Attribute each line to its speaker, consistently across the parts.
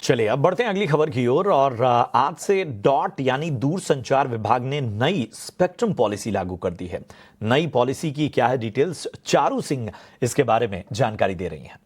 Speaker 1: चलिए अब बढ़ते हैं अगली खबर की ओर और आज से डॉट यानी दूरसंचार विभाग ने नई स्पेक्ट्रम पॉलिसी लागू कर दी है। नई पॉलिसी की क्या है डिटेल्स, चारू सिंह इसके बारे में जानकारी दे रही हैं।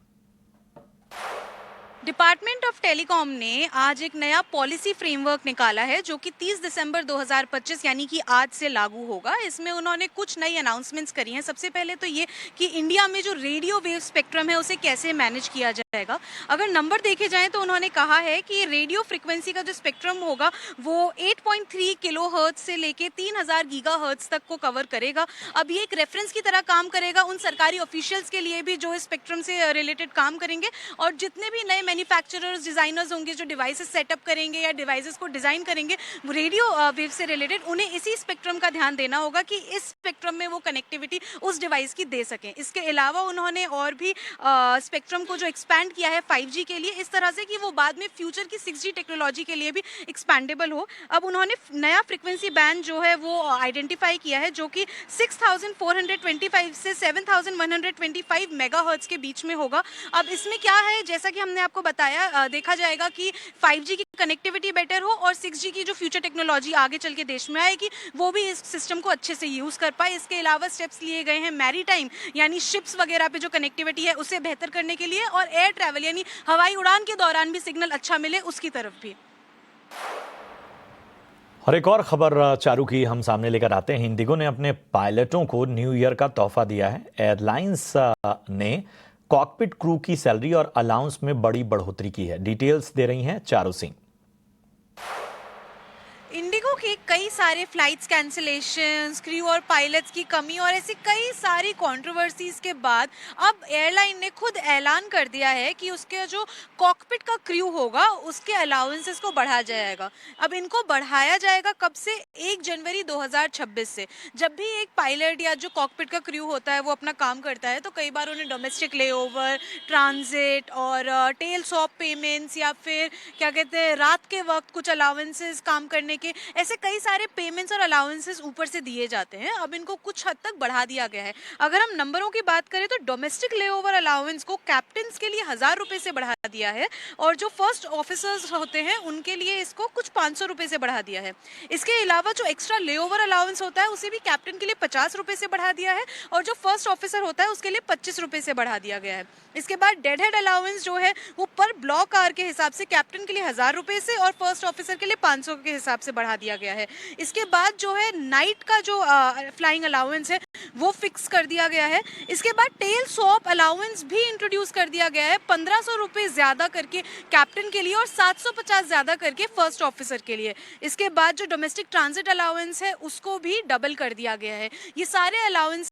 Speaker 2: डिपार्टमेंट ऑफ टेलीकॉम ने आज एक नया पॉलिसी फ्रेमवर्क निकाला है जो कि 30 दिसंबर 2025 यानी कि आज से लागू होगा। इसमें उन्होंने कुछ नई अनाउंसमेंट्स करी हैं। सबसे पहले तो ये कि इंडिया में जो रेडियो वेव स्पेक्ट्रम है उसे कैसे मैनेज किया जाएगा। अगर नंबर देखे जाएं तो उन्होंने कहा है कि रेडियो फ्रिक्वेंसी का जो स्पेक्ट्रम होगा वो 8.3 किलोहर्ट्ज से लेके 3000 गीगाहर्ट्ज तक को कवर करेगा। अब ये एक रेफरेंस की तरह काम करेगा उन सरकारी ऑफिशियल्स के लिए भी जो इस स्पेक्ट्रम से रिलेटेड काम करेंगे, और जितने भी नए मैन्युफैक्चरर्स डिजाइनर्स होंगे जो डिवाइसेस सेटअप करेंगे या डिवाइसेस को डिजाइन करेंगे रेडियो वेव से रिलेटेड, उन्हें इसी स्पेक्ट्रम का ध्यान देना होगा कि इस स्पेक्ट्रम में वो कनेक्टिविटी उस डिवाइस की दे सकें। इसके अलावा उन्होंने और भी स्पेक्ट्रम को जो एक्सपैंड किया है 5G के लिए, इस तरह से कि वो बाद में फ्यूचर की 6G टेक्नोलॉजी के लिए भी एक्सपैंडेबल हो। अब उन्होंने नया फ्रिक्वेंसी बैंड जो है वो आइडेंटिफाई किया है जो कि 6425 से 7125 मेगाहर्ट्ज के बीच में होगा। अब इसमें क्या है, जैसा कि हमने आपको बताया, देखा जाएगा कि 5G की कनेक्टिविटी बेटर हो और 6G की जो फ्यूचर टेक्नोलॉजी आगे चल के देश में आएगी वो भी इस सिस्टम को अच्छे से यूज़ कर पाए। इसके अलावा स्टेप्स लिए गए हैं मैरी टाइम यानी शिप्स वगैरह पे जो कनेक्टिविटी है उसे बेहतर करने के लिए, और एयर ट्रैवल यानी हवाई उड़ान के दौरान भी सिग्नल अच्छा मिले उसकी तरफ भी।
Speaker 1: और एक और खबर चारू की हम सामने लेकर आते हैं। इंडिगो ने अपने पायलटों को न्यू ईयर का तोहफा दिया है। एयरलाइंस ने कॉकपिट क्रू की सैलरी और अलाउंस में बड़ी बढ़ोतरी की है। डिटेल्स दे रही हैं चारू सिंह।
Speaker 2: इंडिगो के कई सारे फ्लाइट्स कैंसिलेशंस, क्रू और पायलट्स की कमी और ऐसी कई सारी कंट्रोवर्सीज के बाद अब एयरलाइन ने खुद ऐलान कर दिया है कि उसके जो कॉकपिट का क्रू होगा उसके अलाउंसेस को बढ़ाया जाएगा। अब इनको बढ़ाया जाएगा कब से? 1 जनवरी 2026 से। जब भी एक पायलट या जो कॉकपिट का क्रू होता है वो अपना काम करता है तो कई बार उन्हें डोमेस्टिक लेओवर, ट्रांजिट और टेल स्वैप पेमेंट्स या फिर क्या कहते हैं रात के वक्त कुछ अलाउंसेस काम करने के, ऐसे कई सारे पेमेंट्स और अलाउंसेस ऊपर से दिए जाते हैं। अब इनको कुछ हद तक बढ़ा दिया गया है। अगर हम नंबरों की बात करें तो डोमेस्टिक लेओवर अलाउंस को कैप्टन के लिए 1000 रुपए से बढ़ा दिया है, और जो फर्स्ट ऑफिसर्स होते हैं उनके लिए इसको कुछ 500 रुपए से बढ़ा दिया है। इसके अलावा जो एक्स्ट्रा लेओवर अलाउंस होता है उसे भी कैप्टन के लिए 50 रुपए से बढ़ा दिया है, और जो फर्स्ट ऑफिसर होता है उसके लिए 25 रुपए से बढ़ा दिया गया है। इसके बाद डेड हेड अलाउंस जो है वो पर ब्लॉक आवर के हिसाब से कैप्टन के लिए 1000 रुपए से और फर्स्ट ऑफिसर के लिए 500 के हिसाब से बढ़ा दिया गया है। इसके बाद जो है नाइट का जो फ्लाइंग अलाउंस है वो फिक्स कर दिया गया है। इसके बाद टेल स्वैप अलाउंस भी इंट्रोड्यूस कर दिया गया है, 1500 रुपए ज्यादा करके कैप्टन के लिए और 750 ज्यादा करके फर्स्ट ऑफिसर के लिए। इसके बाद जो डोमेस्टिक ट्रांजिट अलाउंस है उसको भी डबल कर दिया गया है। ये सारे अलाउंस